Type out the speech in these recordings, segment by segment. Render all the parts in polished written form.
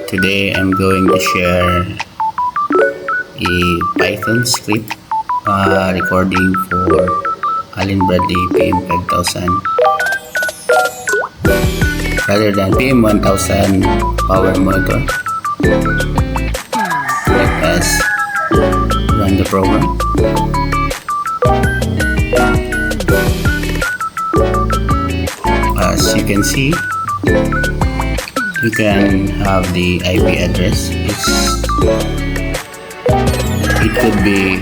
Today I'm going to share a Python script recording for Allen Bradley PM1000 rather than PM1000 power monitor. Let us run the program. As you can see, you can have the IP address. It could be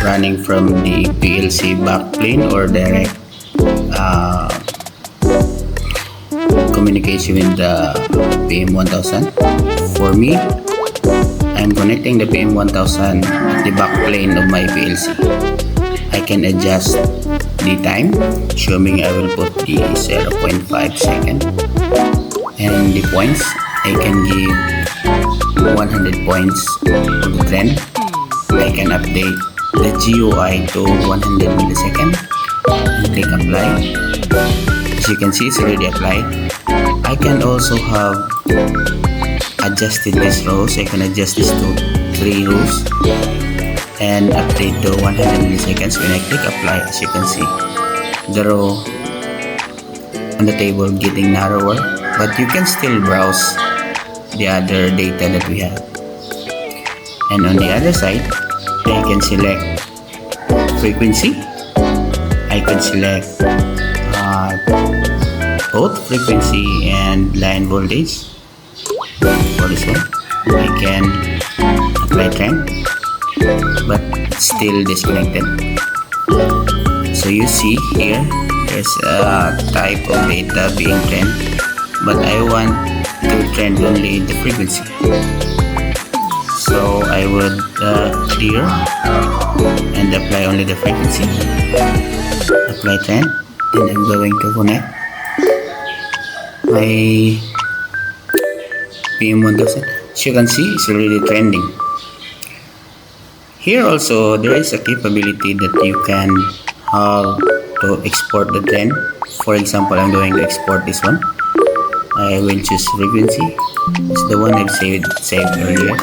running from the PLC backplane or direct communication with the PM1000. For me, I'm connecting the PM1000 at the backplane of my PLC. I can adjust the time, assuming I will put the 0.5 second, and the points I can give 100 points of the trend. I can update the GUI to 100 milliseconds and click apply. As you can see, it's already applied. I can also have adjusted these rows. I can adjust this to 3 rows and update to 100 milliseconds. When I click apply, as you can see, the row on the table getting narrower, but you can still browse the other data that we have. And on the other side, I can select frequency. I can select both frequency and line voltage. For this one, I can apply trend, but it's still disconnected. So you see here, there's a type of data being trend, but I want to trend only the frequency. So I would clear and apply only the frequency, apply trend, and I'm going to connect my PM1000. As you can see, it's already trending. Here also, there is a capability that you can have to export the trend. For example, I'm going to export this one. I will choose frequency. It's the one I've saved earlier.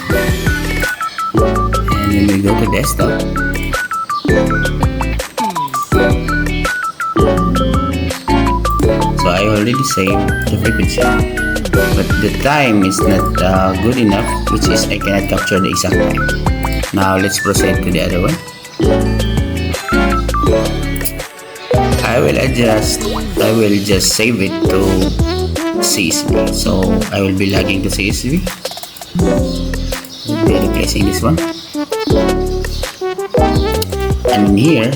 And then we go to desktop. So I already saved the frequency, but the time is not good enough, which is I cannot capture the exact time. Now let's proceed to the other one. I will just save it to CSV. So I will be logging to CSV. We'll be replacing this one. And in here,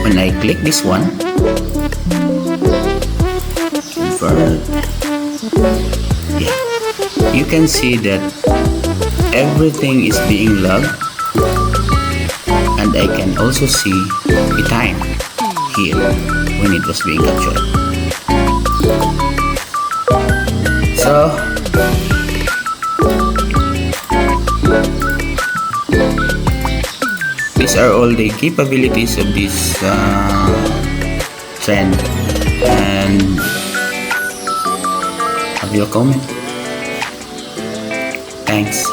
when I click this one, convert, you can see that everything is being logged, and I can also see the time here when it was being captured. So these are all the capabilities of this trend. And have your comment. Thanks.